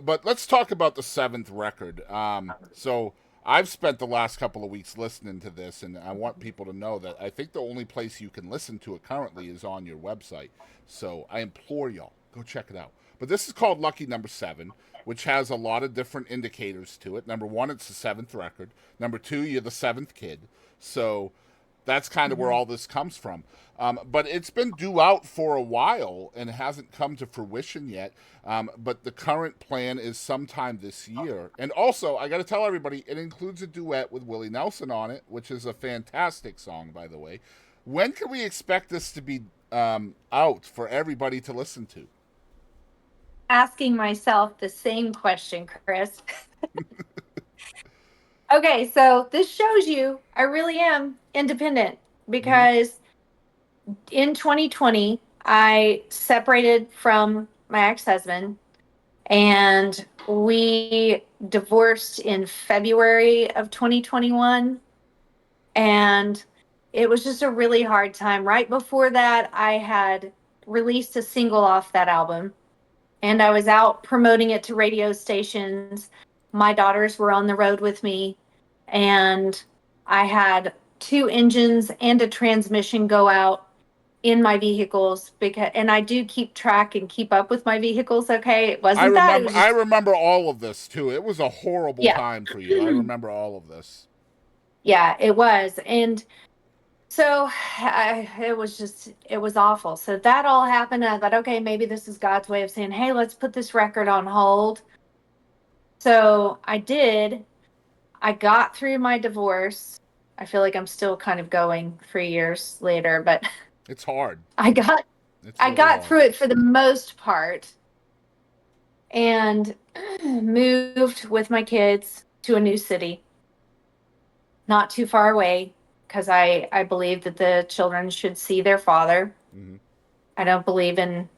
But let's talk about the seventh record. So I've spent the last couple of weeks listening to this, and I want people to know that I think the only place you can listen to it currently is on your website. So I implore y'all, go check it out. But this is called Lucky Number Seven, which has a lot of different indicators to it. Number one, it's the seventh record. Number two, you're the seventh kid. So that's kind of where Mhm. all this comes from. But it's been due out for a while and hasn't come to fruition yet. But the current plan is sometime this year. And also, I got to tell everybody, it includes a duet with Willie Nelson on it, which is a fantastic song, by the way. When can we expect this to be out for everybody to listen to? Asking myself the same question, Chris. Okay, so this shows you I really am independent Mm-hmm. because in 2020, I separated from my ex husband and we divorced in February of 2021. And it was just a really hard time. Right before that, I had released a single off that album and I was out promoting it to radio stations. My daughters were on the road with me, and I had two engines and a transmission go out in my vehicles because and I do keep track and keep up with my vehicles. Okay, it I wasn't that, it remember. was I just remember all of this too. It was a horrible yeah. time for you. I remember all of this. Yeah, it was. And so it was awful. So that all happened. And I thought, okay, maybe this is God's way of saying, hey, let's put this record on hold. So I did. I got through my divorce. I feel like I'm still kind of going 3 years later, but It's hard. I got It's I really got hard. through it for the most part and moved with my kids to a new city, not too far away, because I believe that the children should see their father. Mm-hmm. I don't believe in,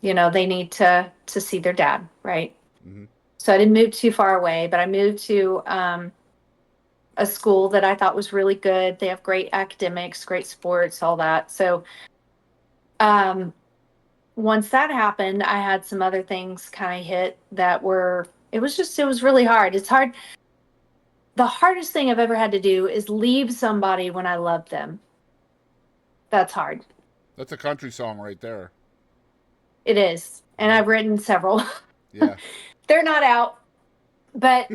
they need to see their dad, right? Mm-hmm. So I didn't move too far away, but I moved to a school that I thought was really good. They have great academics, great sports, all that. So um, once that happened, I had some other things kind of hit that were, it was really hard. It's hard. The hardest thing I've ever had to do is leave somebody when I love them. That's hard. That's a country song right there. It is. And Mm-hmm. I've written several. Yeah. They're not out, but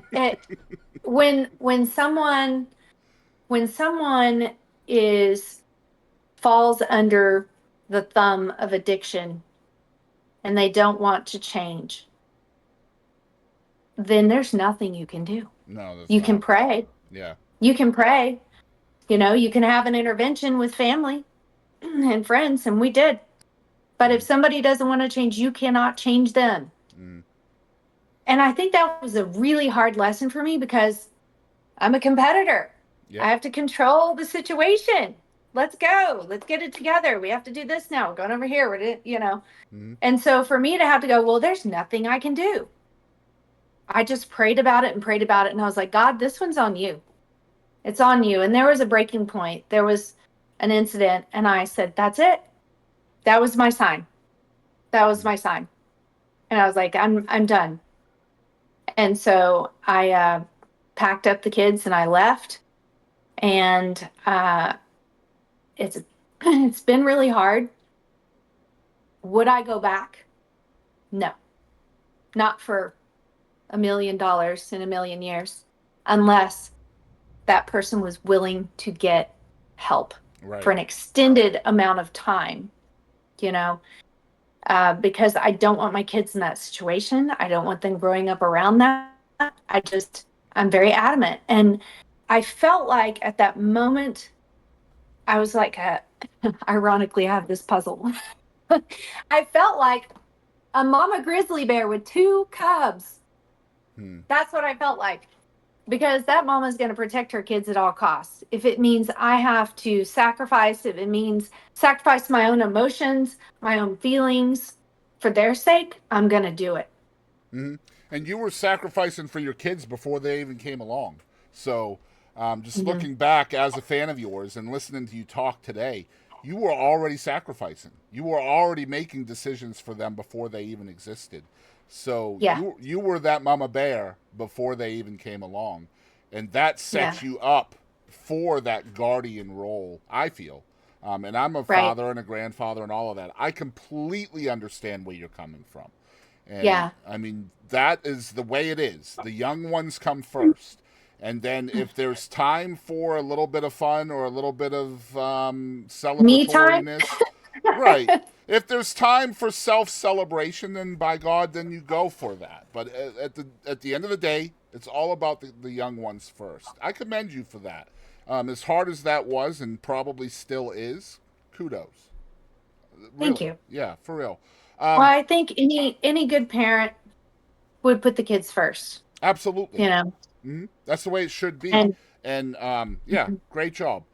when someone is falls under the thumb of addiction and they don't want to change, then there's nothing you can do. No, that's You can not. pray. Yeah. You can pray. You can have an intervention with family and friends, and we did. But if Mm-hmm. somebody doesn't want to change, you cannot change them. Mm-hmm. And I think that was a really hard lesson for me because I'm a competitor. I Yep. have to control the situation. Let's go. Let's get it together. We have to do this now. We're going over here. Mm-hmm. And so for me to have to go, well, there's nothing I can do. I just prayed about it and prayed about it. And I was like, God, this one's on you. It's on you. And there was a breaking point. There was an incident. And I said, that's it. That was my sign. That was my sign. And I was like, I'm done. And so I packed up the kids and I left. And it's it's been really hard. Would I go back? No, not for $1 million in a million years, unless that person was willing to get help for Right. an extended amount of time, you know, because I don't want my kids in that situation. I don't want them growing up around that. I'm very adamant. And I felt like at that moment, I was like, ironically, I have this puzzle. I felt like a mama grizzly bear with two cubs. Hmm. That's what I felt like. Because that mama is going to protect her kids at all costs. If it means I have to sacrifice, if it means sacrifice my own emotions, my own feelings for their sake, I'm going to do it. Mm-hmm. And you were sacrificing for your kids before they even came along. So, just Mhm. looking back as a fan of yours and listening to you talk today, you were already sacrificing. You were already making decisions for them before they even existed. So Yeah. you were that mama bear before they even came along, and that Yeah. sets you up for that guardian role. I feel, and I'm a Right. father and a grandfather and all of that. I completely understand where you're coming from, and Yeah. I mean that is the way it is. The young ones come first, and then if there's time for a little bit of fun or a little bit of Me time. celebratoriness, right? If there's time for self-celebration, then by God, then you go for that. But at the end of the day, it's all about the young ones first. I commend you for that. As hard as that was, and probably still is, kudos. Thank Really, you. yeah, for real. Well, Um, I think any good parent would put the kids first, Absolutely. you know. That's the way it should be. And And yeah, great job.